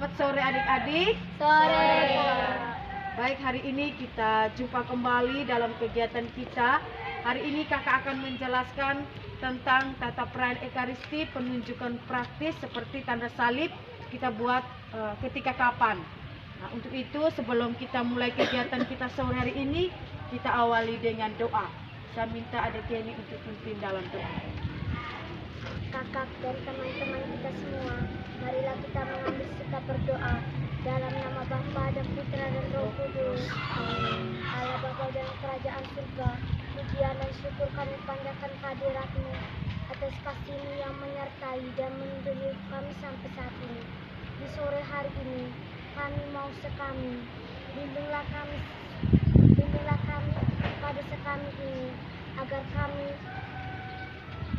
Selamat sore adik-adik. Sore. Baik, hari ini kita jumpa kembali dalam kegiatan kita. Hari ini kakak akan menjelaskan tentang tata perayaan Ekaristi, penunjukan praktis seperti tanda salib kita buat ketika kapan. Nah, untuk itu sebelum kita mulai kegiatan kita sore hari ini, kita awali dengan doa. Saya minta adik Kenny untuk pimpin dalam doa. Kakak dan teman-teman kita semua, marilah kita mengambil sikap berdoa dalam nama Bapa dan Putra dan Roh Kudus. Amin. Allah Bapa dalam kerajaan surga, pujian dan syukur kami panjatkan kehadirat-Mu atas kasih-Mu yang menyertai dan menuntun hidup kami sampai saat ini. Di sore hari ini, kami mau sekami, bimbinglah kami pada sekami ini, agar kami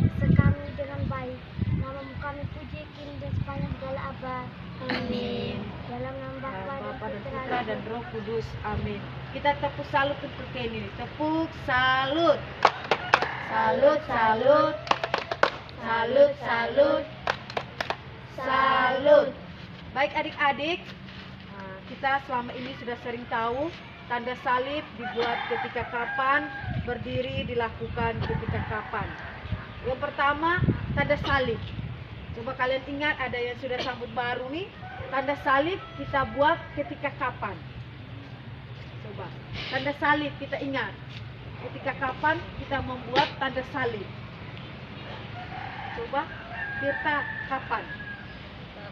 sekami dengan baik. Nama-Mu kami puji kini dan sepanjang segala abad. Amin. Dalam nama Bapa dan Putra dan Roh Kudus. Amin. Kita tepuk salut untuk Kenny. Tepuk salut. Salut, salut. Salut, salut. Salut. Baik adik-adik, kita selama ini sudah sering tahu tanda salib dibuat ketika kapan, berdiri dilakukan ketika kapan. Yang pertama, tanda salib. Coba kalian ingat, ada yang sudah sambut baru nih, tanda salib kita buat ketika kapan? Coba, tanda salib kita ingat, ketika kapan kita membuat tanda salib? Coba, Tirta, kapan?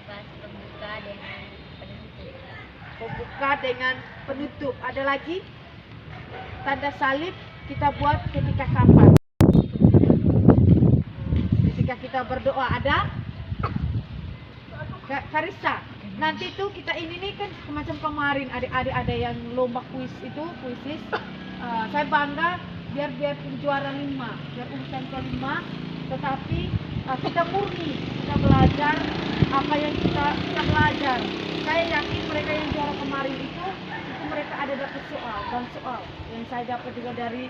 Pembuka dengan penutup. Pembuka dengan penutup. Ada lagi? Tanda salib kita buat ketika kapan? Ketika kita berdoa. Ada? Karissa, nanti tuh kita ini nih kan semacam kemarin adik-adik ada yang lomba kuis itu, kuisis. Saya bangga biar juara 5, biar urutan ke-5, tetapi kita murni, kita belajar apa yang kita belajar. Saya yakin mereka yang juara kemarin itu mereka ada dapat soal yang saya dapat juga dari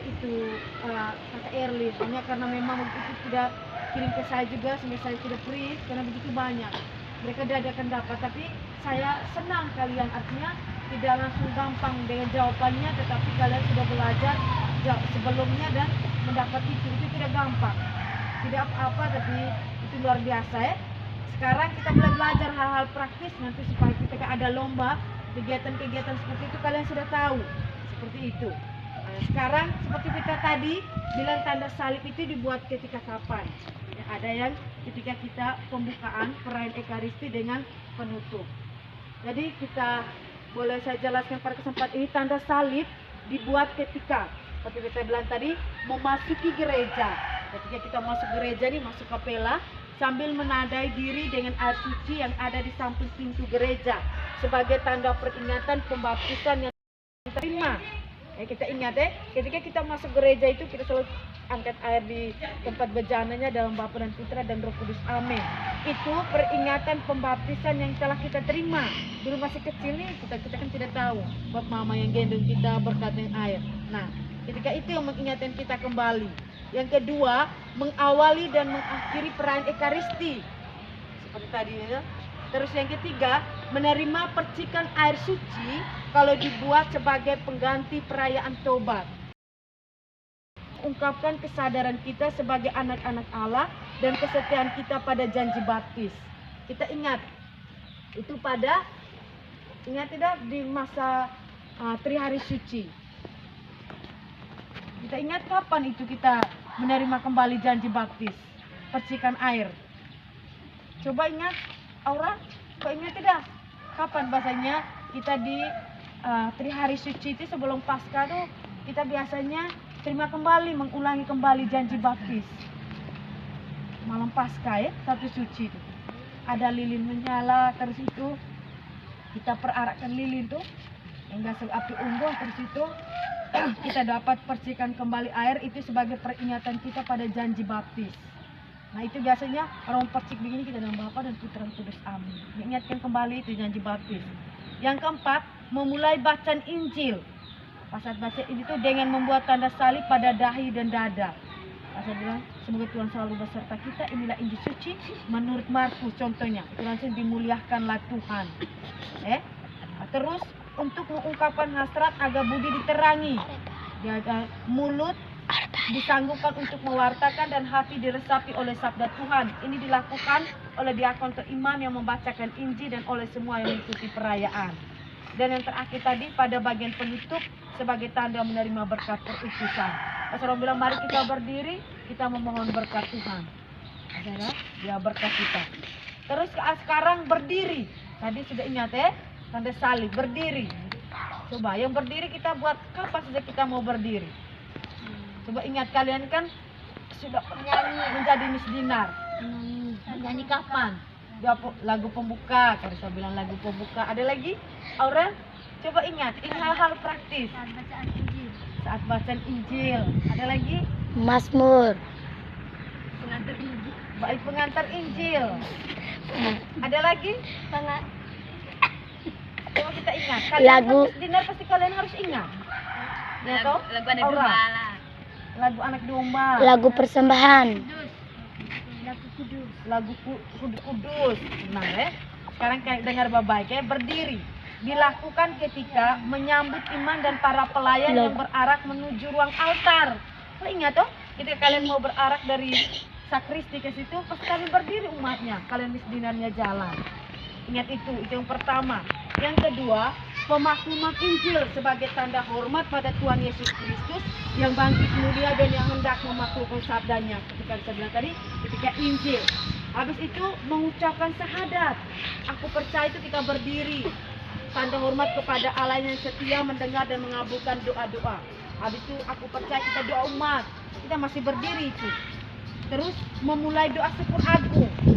itu Kakak Erlin. Hanya karena memang itu sudah kirim ke saya juga sampai saya sudah print karena begitu banyak. Mereka akan dapat, tapi saya senang kalian, artinya tidak langsung gampang dengan jawabannya, tetapi kalian sudah belajar sebelumnya dan mendapat itu tidak gampang. Tidak apa-apa, tapi itu luar biasa ya. Sekarang kita mulai belajar hal-hal praktis nanti supaya ketika ada lomba, kegiatan-kegiatan seperti itu kalian sudah tahu seperti itu. Nah, sekarang seperti kita tadi bilang tanda salib itu dibuat ketika kapan? Ya, ada yang ketika kita pembukaan perayaan Ekaristi dengan penutup. Jadi kita boleh saya jelaskan pada kesempatan ini, tanda salib dibuat ketika seperti kita bilang tadi memasuki gereja. Ketika kita masuk gereja nih, masuk kapela, sambil menandai diri dengan air suci yang ada di samping pintu gereja sebagai tanda peringatan pembaptisan yang terima. Kita ingat ketika kita masuk gereja itu kita selalu angkat air di tempat bejananya dalam Bapa dan Putra dan Roh Kudus. Amin. Itu peringatan pembaptisan yang telah kita terima. Dulu masih kecil nih, kita kan tidak tahu. Buat mama yang gendong kita berkat dengan air. Nah, ketika itu yang mengingatkan kita kembali. Yang kedua, mengawali dan mengakhiri perayaan Ekaristi. Seperti tadi ya. Terus yang ketiga, menerima percikan air suci kalau dibuat sebagai pengganti perayaan tobat. Ungkapkan kesadaran kita sebagai anak-anak Allah dan kesetiaan kita pada janji baptis. Kita ingat, itu ingat tidak di masa Trihari Suci. Kita ingat kapan itu kita menerima kembali janji baptis, percikan air. Coba ingat, Aura, kok ingat tidak? Kapan bahasanya kita di Trihari Suci itu sebelum Paskah tuh kita biasanya terima kembali, mengulangi kembali janji baptis. Malam Paskah ya, satu suci itu. Ada lilin menyala, terus itu kita perarakkan lilin tuh, hingga api unggun, terus itu kita dapat percikan kembali air itu sebagai peringatan kita pada janji baptis. Nah itu biasanya orang percik begini kita dengan Bapa dan Putra dan Kudus. Amin. Diingatkan kembali itu janji baptis. Yang keempat, memulai bacaan Injil. Pas saat baca ini tuh dengan membuat tanda salib pada dahi dan dada. Saya bilang, semoga Tuhan selalu beserta kita. Inilah Injil suci menurut Markus contohnya. Tuhan dimuliakanlah Tuhan. Terus untuk mengungkapkan hasrat agar budi diterangi. Dia mulut disanggupkan untuk mewartakan dan hati diresapi oleh sabda Tuhan. Ini dilakukan oleh diakon atau imam yang membacakan Injil dan oleh semua yang mengikuti perayaan. Dan yang terakhir tadi pada bagian penutup sebagai tanda menerima berkat perutusan. Rasulullah bilang mari kita berdiri, kita memohon berkat Tuhan. Saudara, dia berkat kita. Terus sekarang berdiri. Tadi sudah ingat tanda salib berdiri. Coba yang berdiri kita buat kapan saja kita mau berdiri. Coba ingat kalian kan sudah menjadi misdinar. Nyanyi kapan? Lagu pembuka, kalau saya bilang lagu pembuka. Ada lagi? Aurel? Coba ingat, ini hal-hal praktis. Saat bacaan Injil. Ada lagi? Mazmur. Baik pengantar Injil. Ada lagi? Coba kita ingat. Lagu Misdinar pasti kalian harus ingat. Ya toh? Lagu anak domba lah. Lagu anak domba. lagu persembahan. Lagu kudus. Benar Sekarang kayak dengar baik berdiri. Dilakukan ketika menyambut iman dan para pelayan yang berarak menuju ruang altar. Kalian ingat toh? Ketika kalian mau berarak dari sakristi ke situ, pasti kalian berdiri umatnya. Kalian misdinarnya jalan. Ingat itu yang pertama. Yang kedua, pemakluman Injil sebagai tanda hormat pada Tuhan Yesus Kristus yang bangkit mulia dan yang hendak memaklumkan sabdanya. Ketika saya bilang tadi, ketika Injil. Habis itu mengucapkan syahadat. Aku percaya itu kita berdiri. Tanda hormat kepada Allah yang setia mendengar dan mengabulkan doa-doa. Habis itu aku percaya kita doa umat. Kita masih berdiri itu. Terus memulai doa syukur agung.